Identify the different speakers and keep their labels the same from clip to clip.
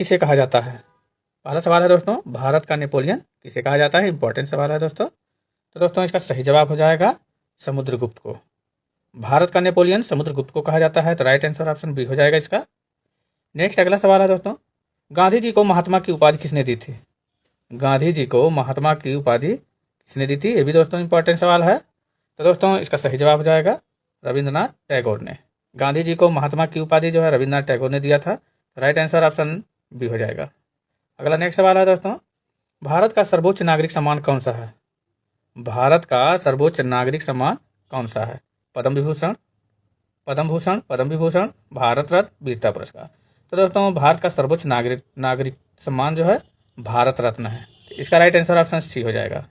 Speaker 1: किसे कहा जाता है? पहला सवाल है दोस्तों, भारत का नेपोलियन किसे कहा जाता है? इंपॉर्टेंट सवाल है दोस्तों। तो दोस्तों इसका सही जवाब हो जाएगा समुद्रगुप्त को। भारत का नेपोलियन समुद्रगुप्त को कहा जाता है, तो राइट आंसर ऑप्शन बी हो जाएगा इसका। नेक्स्ट अगला सवाल है दोस्तों, गांधी जी को महात्मा की उपाधि किसने दी थी? गांधी जी को महात्मा की उपाधि किसने दी थी? ये भी दोस्तों इंपॉर्टेंट सवाल है। तो दोस्तों इसका सही जवाब हो जाएगा रविंद्रनाथ टैगोर ने। गांधी जी को महात्मा की उपाधि जो है रविंद्रनाथ टैगोर ने दिया था। राइट आंसर ऑप्शन बी हो जाएगा। अगला नेक्स्ट सवाल है दोस्तों, भारत का सर्वोच्च नागरिक सम्मान कौन सा है? भारत का सर्वोच्च नागरिक सम्मान कौन सा है? पद्म विभूषण, पद्म भूषण, पद्म विभूषण, भारत रत्न, वीरता पुरस्कार। तो दोस्तों भारत का सर्वोच्च नागरिक सम्मान जो है भारत रत्न है। इसका राइट आंसर ऑप्शन सी हो जाएगा।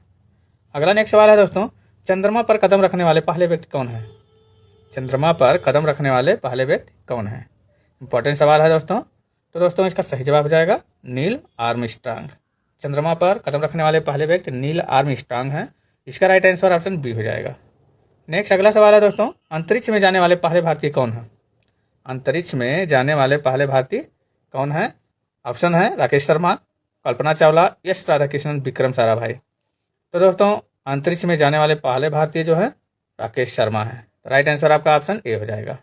Speaker 1: अगला नेक्स्ट सवाल है दोस्तों, चंद्रमा पर कदम रखने वाले पहले व्यक्ति कौन है? चंद्रमा पर कदम रखने वाले पहले व्यक्ति कौन है? इंपॉर्टेंट सवाल है दोस्तों। तो दोस्तों इसका सही जवाब हो जाएगा नील आर्मस्ट्रांग। चंद्रमा पर कदम रखने वाले पहले व्यक्ति नील आर्मस्ट्रांग हैं। इसका राइट आंसर ऑप्शन बी हो जाएगा। नेक्स्ट अगला सवाल है दोस्तों, अंतरिक्ष में जाने वाले पहले भारतीय कौन है? अंतरिक्ष में जाने वाले पहले भारतीय कौन है? ऑप्शन है राकेश शर्मा, कल्पना चावला, एस राधाकृष्णन, विक्रम साराभाई। तो दोस्तों अंतरिक्ष में जाने वाले पहले भारतीय जो है राकेश शर्मा है। राइट आंसर आपका ऑप्शन ए हो जाएगा।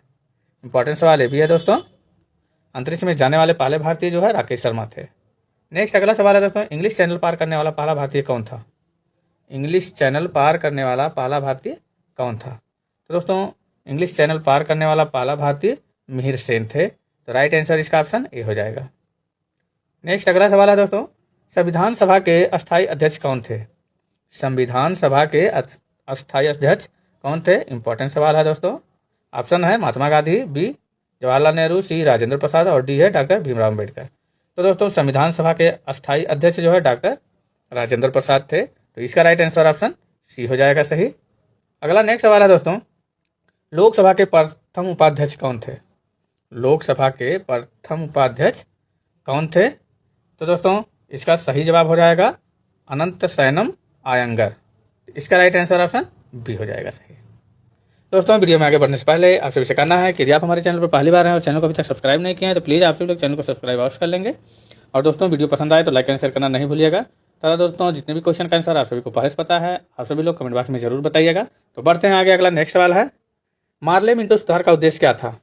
Speaker 1: इंपॉर्टेंट सवाल ये भी है दोस्तों, अंतरिक्ष में जाने वाले पहले भारतीय जो है राकेश शर्मा थे। नेक्स्ट अगला सवाल है दोस्तों, इंग्लिश चैनल पार करने वाला पहला भारतीय कौन था? इंग्लिश चैनल पार करने वाला पहला भारतीय कौन था? तो दोस्तों इंग्लिश चैनल पार करने वाला पहला भारतीय मिहिर सेन थे। तो राइट आंसर इसका ऑप्शन ए हो जाएगा। नेक्स्ट अगला सवाल है दोस्तों, संविधान सभा के अस्थायी अध्यक्ष कौन थे? संविधान सभा के अस्थायी अध्यक्ष कौन थे? इंपॉर्टेंट सवाल है दोस्तों। ऑप्शन है महात्मा गांधी, बी जवाहरलाल नेहरू, सी राजेंद्र प्रसाद और डी है डॉक्टर भीमराव अम्बेडकर। तो दोस्तों संविधान सभा के अस्थायी अध्यक्ष जो है डॉक्टर राजेंद्र प्रसाद थे। तो इसका राइट आंसर ऑप्शन सी हो जाएगा सही। अगला नेक्स्ट सवाल है दोस्तों, लोकसभा के प्रथम उपाध्यक्ष कौन थे? लोकसभा के प्रथम उपाध्यक्ष कौन थे? तो दोस्तों इसका सही जवाब हो जाएगा अनंत सैनम आयंगर। इसका राइट आंसर ऑप्शन बी हो जाएगा सही। दोस्तों वीडियो में आगे बढ़ने से पहले आप सभी से कहना है कि यदि आप हमारे चैनल पर पहली बार हैं और चैनल को अभी तक सब्सक्राइब नहीं किया है तो प्लीज़ आप सभी लोग चैनल को सब्सक्राइब अवश्य कर लेंगे। और दोस्तों वीडियो पसंद आए तो लाइक एंड शेयर करना नहीं भूलिएगा। तथा दोस्तों जितने भी क्वेश्चन का आंसर आप सभी को पहले से पता है आप सभी लोग कमेंट बॉक्स में जरूर बताइएगा। तो बढ़ते हैं आगे। अगला नेक्स्ट सवाल है, मार्ले मिंटो सुधार का उद्देश्य क्या था?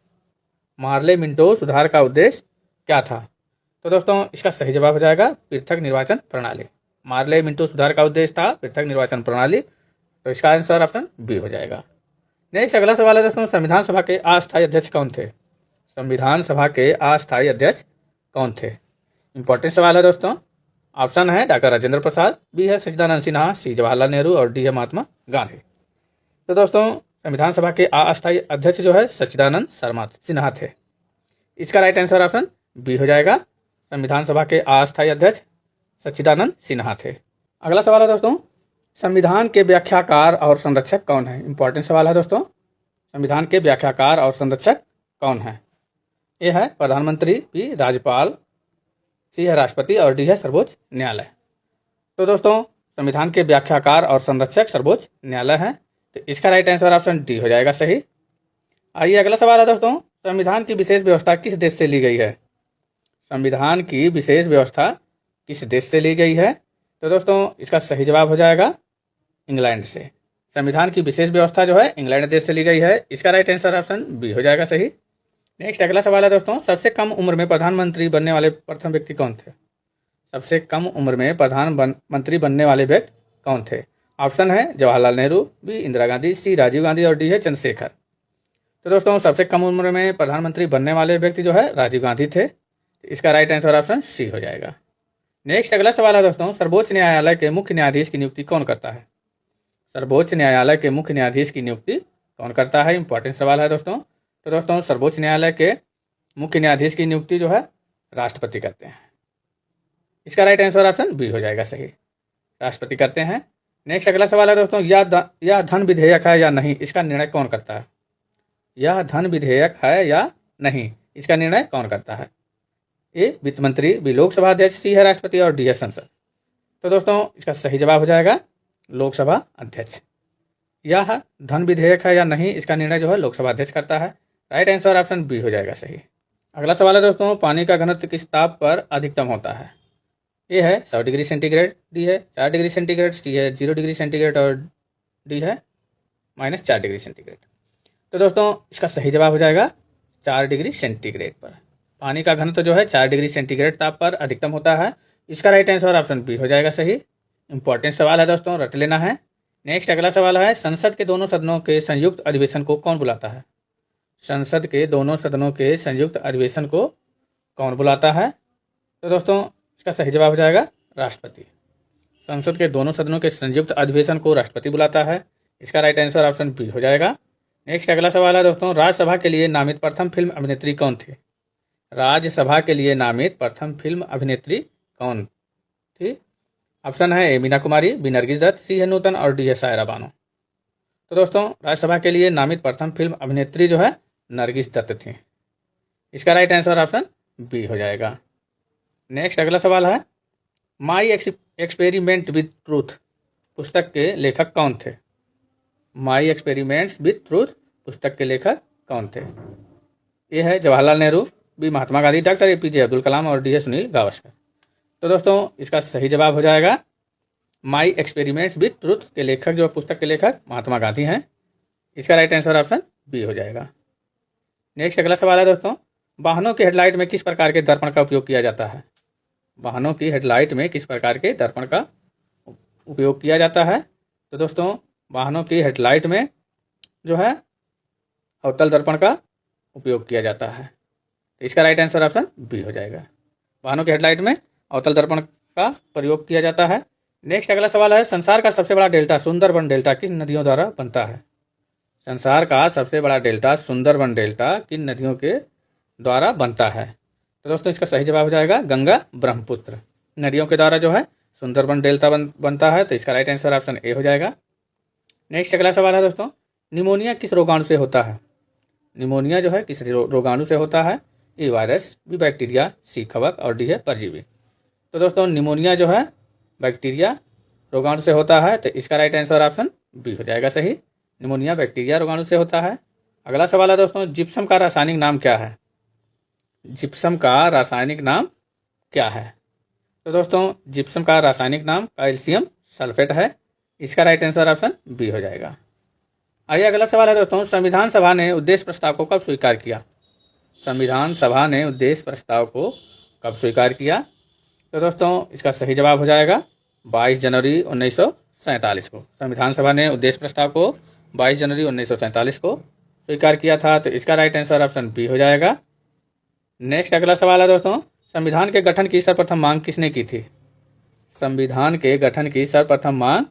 Speaker 1: मार्ले मिंटो सुधार का उद्देश्य क्या था? तो दोस्तों इसका सही जवाब हो जाएगा पृथक निर्वाचन प्रणाली। मार्ले मिंटो सुधार का उद्देश्य था पृथक निर्वाचन प्रणाली। तो इसका आंसर ऑप्शन बी हो जाएगा। नेक्स्ट अगला सवाल है दोस्तों, संविधान सभा के अस्थायी अध्यक्ष कौन थे? संविधान सभा के अस्थायी अध्यक्ष कौन थे? इंपॉर्टेंट सवाल है दोस्तों। ऑप्शन है डॉक्टर राजेंद्र प्रसाद, बी है सच्चिदानंद सिन्हा, सी जवाहरलाल नेहरू और डी है महात्मा गांधी। तो दोस्तों संविधान सभा के अस्थायी अध्यक्ष जो है सच्चिदानंद सिन्हा थे। इसका राइट आंसर ऑप्शन बी हो जाएगा। संविधान सभा के अस्थायी अध्यक्ष सच्चिदानंद सिन्हा थे। अगला सवाल है दोस्तों, संविधान के व्याख्याकार और संरक्षक कौन है? इंपॉर्टेंट सवाल है दोस्तों। संविधान के व्याख्याकार और संरक्षक कौन है? ए है प्रधानमंत्री, बी राज्यपाल, सी है राष्ट्रपति और डी है सर्वोच्च न्यायालय। तो दोस्तों संविधान के व्याख्याकार और संरक्षक सर्वोच्च न्यायालय है। तो इसका राइट आंसर ऑप्शन डी हो जाएगा सही। आइए अगला सवाल है दोस्तों, संविधान की विशेष व्यवस्था किस देश से ली गई है? संविधान की विशेष व्यवस्था किस देश से ली गई है? तो दोस्तों इसका सही जवाब हो जाएगा इंग्लैंड से। संविधान की विशेष व्यवस्था जो है इंग्लैंड देश से ली गई है। इसका राइट आंसर ऑप्शन बी हो जाएगा सही। नेक्स्ट अगला सवाल है दोस्तों, सबसे कम उम्र में प्रधानमंत्री बनने वाले प्रथम व्यक्ति कौन थे? सबसे कम उम्र में प्रधानमंत्री बनने वाले व्यक्ति कौन थे? ऑप्शन है जवाहरलाल नेहरू, बी इंदिरा गांधी, सी राजीव गांधी और डी है चंद्रशेखर। तो दोस्तों सबसे कम उम्र में प्रधानमंत्री बनने वाले व्यक्ति जो है राजीव गांधी थे। इसका राइट आंसर ऑप्शन सी हो जाएगा। नेक्स्ट अगला सवाल है दोस्तों, सर्वोच्च न्यायालय के मुख्य न्यायाधीश की नियुक्ति कौन करता है? सर्वोच्च न्यायालय के मुख्य न्यायाधीश की नियुक्ति कौन करता है? इंपॉर्टेंट सवाल है दोस्तों। तो दोस्तों सर्वोच्च न्यायालय के मुख्य न्यायाधीश की नियुक्ति जो है राष्ट्रपति करते हैं। इसका राइट आंसर ऑप्शन बी हो जाएगा सही, राष्ट्रपति करते हैं। नेक्स्ट अगला सवाल है दोस्तों, यह धन विधेयक है या नहीं, इसका निर्णय कौन करता है? यह धन विधेयक है या नहीं, इसका निर्णय कौन करता है? ए वित्त मंत्री, बी लोकसभा अध्यक्ष, सी है राष्ट्रपति और डी है संसद। तो दोस्तों इसका सही जवाब हो जाएगा लोकसभा अध्यक्ष। यह धन विधेयक है या नहीं, इसका निर्णय जो है लोकसभा अध्यक्ष करता है। राइट आंसर ऑप्शन बी हो जाएगा सही। अगला सवाल है दोस्तों, पानी का घनत्व किस ताप पर अधिकतम होता है? ए है 100 डिग्री सेंटीग्रेड, डी है 4 डिग्री सेंटीग्रेड, सी है 0 डिग्री सेंटीग्रेड और डी है -4 डिग्री सेंटीग्रेड। तो दोस्तों इसका सही जवाब हो जाएगा 4 डिग्री सेंटीग्रेड पर। पानी का घनत्व जो है 4 डिग्री सेंटीग्रेड ताप पर अधिकतम होता है। इसका राइट आंसर ऑप्शन बी हो जाएगा सही। इंपॉर्टेंट सवाल है दोस्तों, रट लेना है। नेक्स्ट अगला सवाल है, संसद के दोनों सदनों के संयुक्त अधिवेशन को कौन बुलाता है? संसद के दोनों सदनों के संयुक्त अधिवेशन को कौन बुलाता है? तो दोस्तों इसका सही जवाब हो जाएगा राष्ट्रपति। संसद के दोनों सदनों के संयुक्त अधिवेशन को राष्ट्रपति बुलाता है। इसका राइट आंसर ऑप्शन बी हो जाएगा। नेक्स्ट अगला सवाल है दोस्तों, राज्यसभा के लिए नामित प्रथम फिल्म अभिनेत्री कौन थी? राज्यसभा के लिए नामित प्रथम फिल्म अभिनेत्री कौन थी? ऑप्शन है ए मीना कुमारी, बी नरगिस दत्त, सी है नूतन और डी है सायरा बानो। तो दोस्तों राज्यसभा के लिए नामित प्रथम फिल्म अभिनेत्री जो है नरगिस दत्त थी। इसका राइट आंसर ऑप्शन बी हो जाएगा। नेक्स्ट अगला सवाल है, माई एक्सपेरिमेंट विथ ट्रूथ पुस्तक के लेखक कौन थे? माई एक्सपेरिमेंट्स विथ ट्रूथ पुस्तक के लेखक कौन थे? ए है Jawaharlal Nehru, B Mahatma Gandhi, doctor APJ Abdul Kalam और डी है सुनील गावस्कर। तो दोस्तों इसका सही जवाब हो जाएगा माई एक्सपेरिमेंट्स विथ ट्रूथ के लेखक जो पुस्तक के लेखक महात्मा गांधी हैं। इसका राइट आंसर ऑप्शन बी हो जाएगा। नेक्स्ट अगला सवाल है दोस्तों, वाहनों के हेडलाइट में किस प्रकार के दर्पण का उपयोग किया जाता है? वाहनों की हेडलाइट में किस प्रकार के दर्पण का उपयोग किया जाता है? तो दोस्तों वाहनों की हेडलाइट में जो है अवतल दर्पण का उपयोग किया जाता है। तो इसका राइट आंसर ऑप्शन बी हो जाएगा। वाहनों की हेडलाइट में अवतल दर्पण का प्रयोग किया जाता है। नेक्स्ट अगला सवाल है, संसार का सबसे बड़ा डेल्टा सुंदरबन डेल्टा किन नदियों द्वारा बनता है? संसार का सबसे बड़ा डेल्टा सुंदरबन डेल्टा किन नदियों के द्वारा बनता है? तो दोस्तों इसका सही जवाब हो जाएगा गंगा ब्रह्मपुत्र नदियों के द्वारा जो है सुंदरबन डेल्टा बनता है। तो इसका राइट आंसर ऑप्शन ए हो जाएगा। नेक्स्ट अगला सवाल है दोस्तों, निमोनिया किस रोगाणु से होता है? निमोनिया जो है किस रोगाणु से होता है? ए वायरस, बी बैक्टीरिया, सी कवक और डी है परजीवी। तो दोस्तों निमोनिया जो है बैक्टीरिया रोगाणु से होता है। तो इसका राइट आंसर ऑप्शन बी हो जाएगा सही। निमोनिया बैक्टीरिया रोगाणु से होता है। अगला सवाल है दोस्तों, जिप्सम का रासायनिक नाम क्या है? जिप्सम का रासायनिक नाम क्या है? तो दोस्तों जिप्सम का रासायनिक नाम कैल्शियम सल्फेट है। इसका राइट आंसर ऑप्शन बी हो जाएगा। आइए अगला सवाल है दोस्तों, संविधान सभा ने उद्देश्य प्रस्ताव को कब स्वीकार किया? संविधान सभा ने उद्देश्य प्रस्ताव को कब स्वीकार किया? तो दोस्तों इसका सही जवाब हो जाएगा 22 जनवरी 1947 को। संविधान सभा ने उद्देश्य प्रस्ताव को 22 जनवरी 1947 को स्वीकार किया था। तो इसका राइट आंसर ऑप्शन बी हो जाएगा। नेक्स्ट अगला सवाल है दोस्तों, संविधान के गठन की सर्वप्रथम मांग किसने की थी? संविधान के गठन की सर्वप्रथम मांग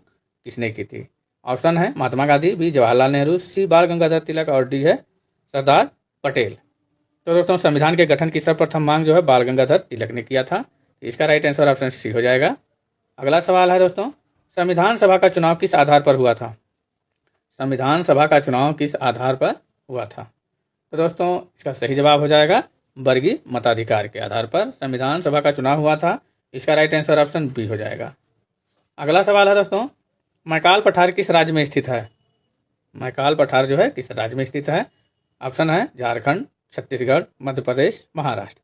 Speaker 1: किसने की थी? ऑप्शन है महात्मा गांधी, बी जवाहरलाल नेहरू, सी बाल गंगाधर तिलक और डी है सरदार पटेल। तो दोस्तों संविधान के गठन की सर्वप्रथम मांग जो है बाल गंगाधर तिलक ने किया था। इसका राइट आंसर ऑप्शन सी हो जाएगा। अगला सवाल है दोस्तों, संविधान सभा का चुनाव किस आधार पर हुआ था? संविधान सभा का चुनाव किस आधार पर हुआ था? तो दोस्तों इसका सही जवाब हो जाएगा वर्गीय मताधिकार के आधार पर संविधान सभा का चुनाव हुआ था। इसका राइट आंसर ऑप्शन बी हो जाएगा। अगला सवाल है दोस्तों, मैकाल पठार किस राज्य में स्थित है? मैकाल पठार जो है किस राज्य में स्थित है? ऑप्शन है झारखंड, छत्तीसगढ़, मध्य प्रदेश, महाराष्ट्र।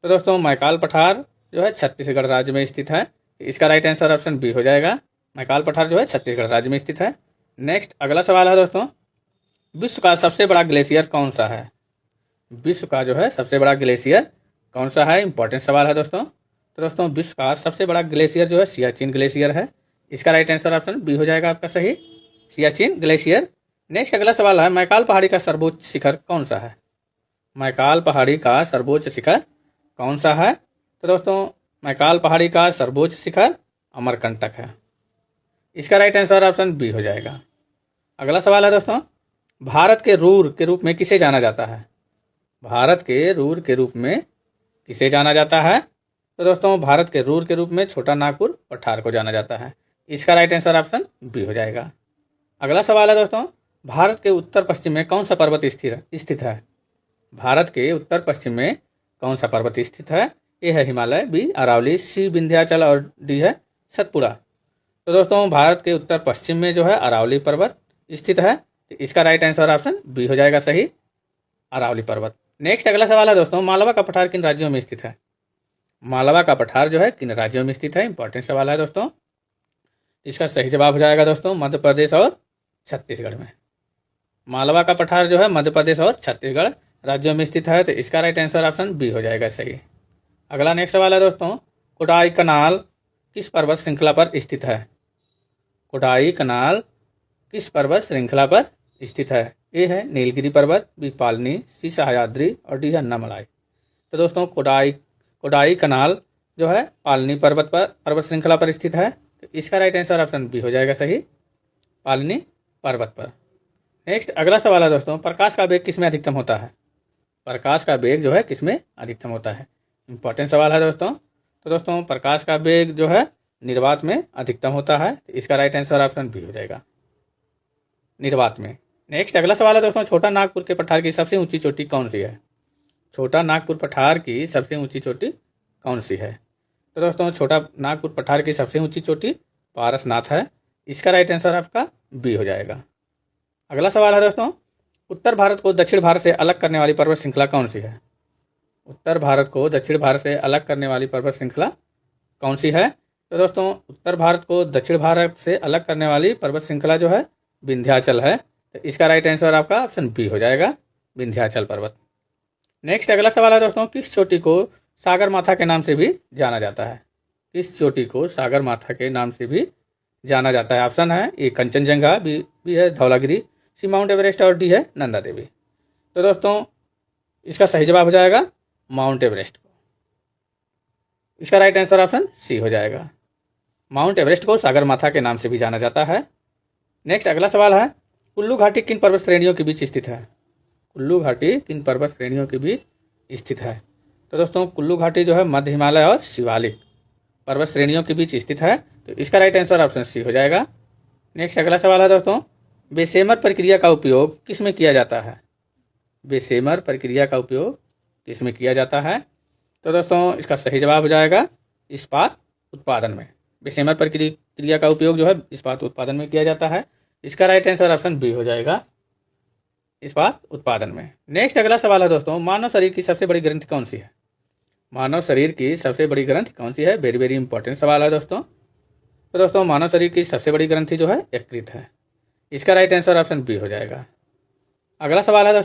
Speaker 1: तो दोस्तों मैकाल पठार जो है छत्तीसगढ़ राज्य में स्थित है। इसका राइट आंसर ऑप्शन बी हो जाएगा। मैकाल पठार जो है छत्तीसगढ़ राज्य में स्थित है। नेक्स्ट अगला सवाल है दोस्तों, विश्व का सबसे बड़ा ग्लेशियर कौन सा है? विश्व का जो है सबसे बड़ा ग्लेशियर कौन सा है? इंपॉर्टेंट सवाल है दोस्तों। तो दोस्तों विश्व का सबसे बड़ा ग्लेशियर जो है सियाचिन ग्लेशियर है। इसका राइट आंसर ऑप्शन बी हो जाएगा आपका सही, सियाचिन ग्लेशियर। नेक्स्ट अगला सवाल है, मैकाल पहाड़ी का सर्वोच्च शिखर कौन सा है? मैकाल पहाड़ी का सर्वोच्च शिखर कौन सा है? तो दोस्तों मैकाल पहाड़ी का सर्वोच्च शिखर अमरकंटक है। इसका राइट आंसर ऑप्शन बी हो जाएगा। अगला सवाल है दोस्तों, भारत के रूर के रूप में किसे जाना जाता है? भारत के रूर के रूप में किसे जाना जाता है? तो दोस्तों भारत के रूर के रूप में छोटा नागपुर पठार को जाना जाता है। इसका राइट आंसर ऑप्शन बी हो जाएगा। अगला सवाल है दोस्तों, भारत के उत्तर पश्चिम में कौन सा पर्वत स्थित है? भारत के उत्तर पश्चिम में कौन सा पर्वत स्थित है? ए है हिमालय, बी अरावली, सी विंध्याचल और डी है सतपुड़ा। तो दोस्तों भारत के उत्तर पश्चिम में जो है अरावली पर्वत स्थित है। तो इसका राइट आंसर ऑप्शन बी हो जाएगा सही, अरावली पर्वत। नेक्स्ट अगला सवाल है दोस्तों, मालवा का पठार किन राज्यों में स्थित है? मालवा का पठार जो है किन राज्यों में स्थित है? इंपॉर्टेंट सवाल है दोस्तों। इसका सही जवाब हो जाएगा दोस्तों मध्य प्रदेश और छत्तीसगढ़ में। मालवा का पठार जो है मध्य प्रदेश और छत्तीसगढ़ राज्यों में स्थित है, तो इसका राइट आंसर ऑप्शन बी हो जाएगा सही। अगला नेक्स्ट सवाल है दोस्तों, कोडाई कनाल किस पर्वत श्रृंखला पर स्थित है? कोडाई कनाल किस पर्वत श्रृंखला पर स्थित है? ए है नीलगिरी पर्वत, बी पालनी, सी सह्याद्री और डी है अन्नामलाई। तो दोस्तों कोडाई कनाल जो है पालनी पर्वत श्रृंखला पर स्थित है, तो इसका राइट आंसर ऑप्शन बी हो जाएगा सही, पालनी पर्वत पर। नेक्स्ट अगला सवाल है दोस्तों, प्रकाश का वेग किसमें अधिकतम होता है? प्रकाश का वेग जो है किसमें अधिकतम होता है? इंपॉर्टेंट सवाल है दोस्तों। तो दोस्तों प्रकाश का वेग जो है निर्वात में अधिकतम होता है, तो इसका राइट आंसर ऑप्शन बी हो जाएगा, निर्वात में। नेक्स्ट अगला सवाल है दोस्तों, छोटा नागपुर के पठार की सबसे ऊंची चोटी कौन सी है? छोटा नागपुर पठार की सबसे ऊंची चोटी कौन सी है? तो दोस्तों छोटा नागपुर पठार की सबसे ऊंची चोटी पारसनाथ है, इसका राइट आंसर आपका बी हो जाएगा। अगला सवाल है दोस्तों, उत्तर भारत को दक्षिण भारत से अलग करने वाली पर्वत श्रृंखला कौन सी है? उत्तर भारत को दक्षिण भारत से अलग करने वाली पर्वत श्रृंखला कौन सी है? तो दोस्तों उत्तर भारत को दक्षिण भारत से अलग करने वाली पर्वत श्रृंखला जो है विंध्याचल है, तो इसका राइट आंसर आपका ऑप्शन बी हो जाएगा, विंध्याचल पर्वत। नेक्स्ट अगला सवाल है दोस्तों, किस चोटी को सागर माथा के नाम से भी जाना जाता है? किस चोटी को सागर माथा के नाम से भी जाना जाता है? ऑप्शन है ए कंचनजंगा, बी है धौलागिरी, सी माउंट एवरेस्ट और डी है नंदा देवी। तो दोस्तों इसका सही जवाब हो जाएगा माउंट एवरेस्ट को, इसका राइट आंसर ऑप्शन सी हो जाएगा। माउंट एवरेस्ट को सागर माथा के नाम से भी जाना जाता है। नेक्स्ट अगला सवाल है, कुल्लू घाटी किन पर्वत श्रेणियों के बीच स्थित है? कुल्लू घाटी किन पर्वत श्रेणियों के बीच स्थित है? तो दोस्तों कुल्लू घाटी जो है मध्य हिमालय और शिवालिक पर्वत श्रेणियों के बीच स्थित है, तो इसका राइट आंसर ऑप्शन सी हो जाएगा। नेक्स्ट अगला सवाल है दोस्तों, बेसेमर प्रक्रिया का उपयोग किस में किया जाता है? बेसेमर प्रक्रिया का उपयोग किस में किया जाता है? तो दोस्तों इसका सही जवाब हो जाएगा इस्पात उत्पादन में। बेसेमर प्रक्रिया का उपयोग जो है इस्पात उत्पादन में किया जाता है, इसका राइट आंसर ऑप्शन बी हो जाएगा, इस्पात उत्पादन में। नेक्स्ट अगला सवाल है दोस्तों, मानव शरीर की सबसे बड़ी ग्रंथि कौन सी है? मानव शरीर की सबसे बड़ी ग्रंथि कौन सी है? वेरी वेरी इंपॉर्टेंट सवाल है दोस्तों। तो दोस्तों मानव शरीर की सबसे बड़ी ग्रंथि जो है यकृत है, इसका राइट आंसर ऑप्शन बी हो जाएगा। अगला सवाल है दोस्तों,